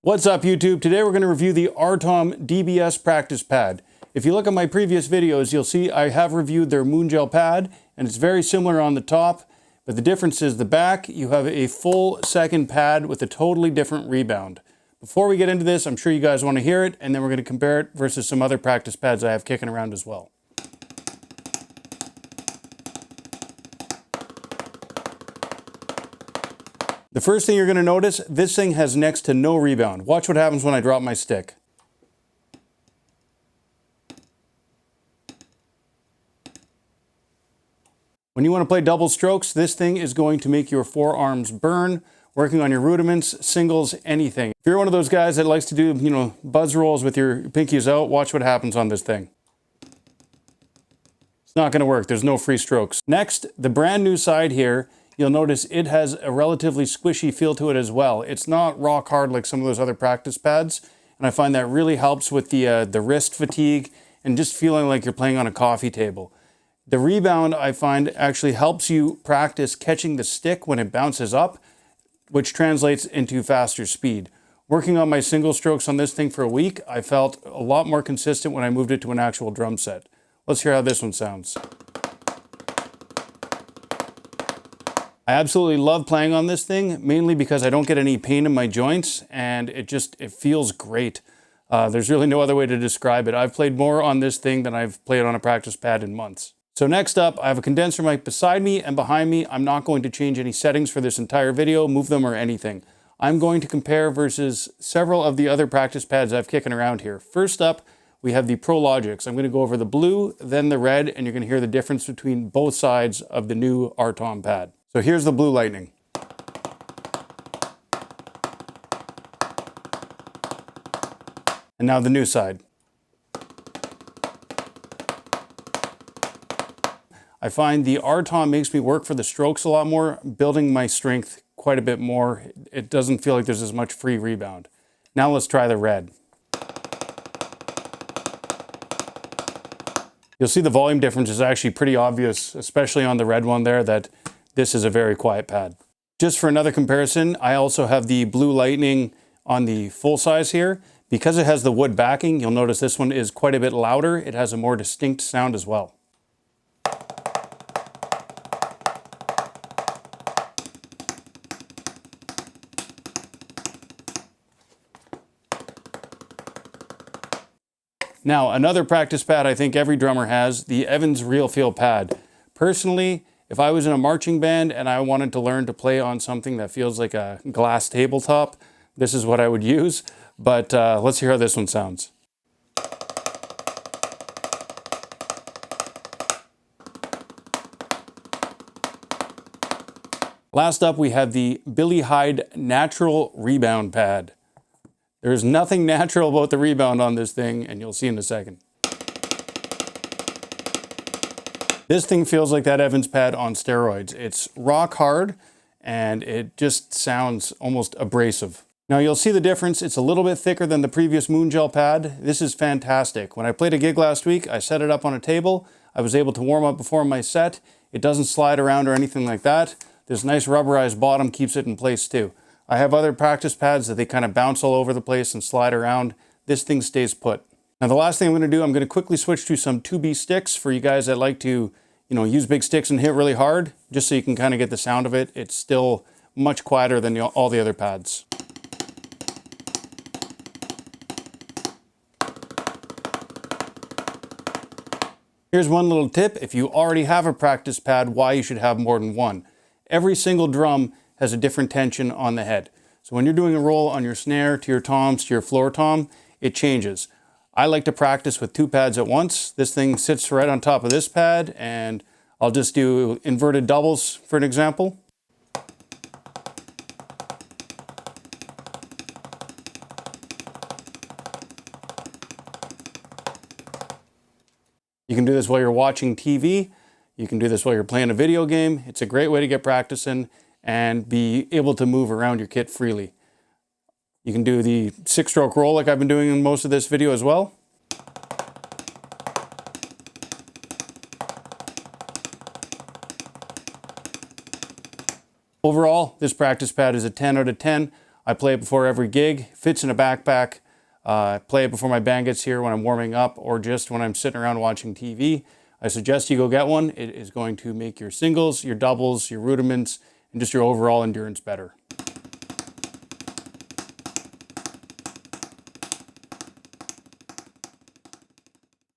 What's up, YouTube? Today we're going to review the Artom DBS practice pad. If you look at my previous videos, you'll see I have reviewed their Moongel pad, and it's very similar on the top, but the difference is the back, you have a full second pad with a totally different rebound. Before we get into this, I'm sure you guys want to hear it, and then we're going to compare it versus some other practice pads I have kicking around as well. The first thing you're going to notice, this thing has next to no rebound. Watch what happens when I drop my stick. When you want to play double strokes, this thing is going to make your forearms burn, working on your rudiments, singles, anything. If you're one of those guys that likes to do, buzz rolls with your pinkies out, watch what happens on this thing. It's not going to work. There's no free strokes. Next, the brand new side here, you'll notice it has a relatively squishy feel to it as well. It's not rock hard like some of those other practice pads, and I find that really helps with the wrist fatigue and just feeling like you're playing on a coffee table. The rebound, I find, actually helps you practice catching the stick when it bounces up, which translates into faster speed. Working on my single strokes on this thing for a week, I felt a lot more consistent when I moved it to an actual drum set. Let's hear how this one sounds. I absolutely love playing on this thing, mainly because I don't get any pain in my joints, and it feels great. There's really no other way to describe it. I've played more on this thing than I've played on a practice pad in months. So next up, I have a condenser mic beside me and behind me. I'm not going to change any settings for this entire video, move them or anything. I'm going to compare versus several of the other practice pads I've kicking around here. First up, we have the ProLogix. I'm going to go over the blue, then the red, and you're going to hear the difference between both sides of the new Artom pad. So here's the Blue Lightning. And now the new side. I find the Artom makes me work for the strokes a lot more, building my strength quite a bit more. It doesn't feel like there's as much free rebound. Now let's try the red. You'll see the volume difference is actually pretty obvious, especially on the red one there, that this is a very quiet pad. Just for another comparison, I also have the Blue Lightning on the full size here. Because it has the wood backing, you'll notice this one is quite a bit louder. It has a more distinct sound as well. Now, another practice pad I think every drummer has, the Evans Real Feel pad. Personally, if I was in a marching band and I wanted to learn to play on something that feels like a glass tabletop, this is what I would use. But let's hear how this one sounds. Last up, we have the Billy Hyde Natural Rebound Pad. There's nothing natural about the rebound on this thing, and you'll see in a second. This thing feels like that Evans pad on steroids. It's rock hard, and it just sounds almost abrasive. Now you'll see the difference. It's a little bit thicker than the previous Moongel pad. This is fantastic. When I played a gig last week, I set it up on a table. I was able to warm up before my set. It doesn't slide around or anything like that. This nice rubberized bottom keeps it in place too. I have other practice pads that they kind of bounce all over the place and slide around. This thing stays put. Now the last thing I'm going to do, I'm going to quickly switch to some 2B sticks for you guys that like to, use big sticks and hit really hard, just so you can kind of get the sound of it. It's still much quieter than all the other pads. Here's one little tip. If you already have a practice pad, why you should have more than one. Every single drum has a different tension on the head. So when you're doing a roll on your snare, to your toms, to your floor tom, it changes. I like to practice with two pads at once. This thing sits right on top of this pad, and I'll just do inverted doubles for an example. You can do this while you're watching TV. You can do this while you're playing a video game. It's a great way to get practicing and be able to move around your kit freely. You can do the 6-stroke roll like I've been doing in most of this video as well. Overall, this practice pad is a 10 out of 10. I play it before every gig, fits in a backpack. Play it before my band gets here when I'm warming up or just when I'm sitting around watching TV. I suggest you go get one. It is going to make your singles, your doubles, your rudiments, and just your overall endurance better.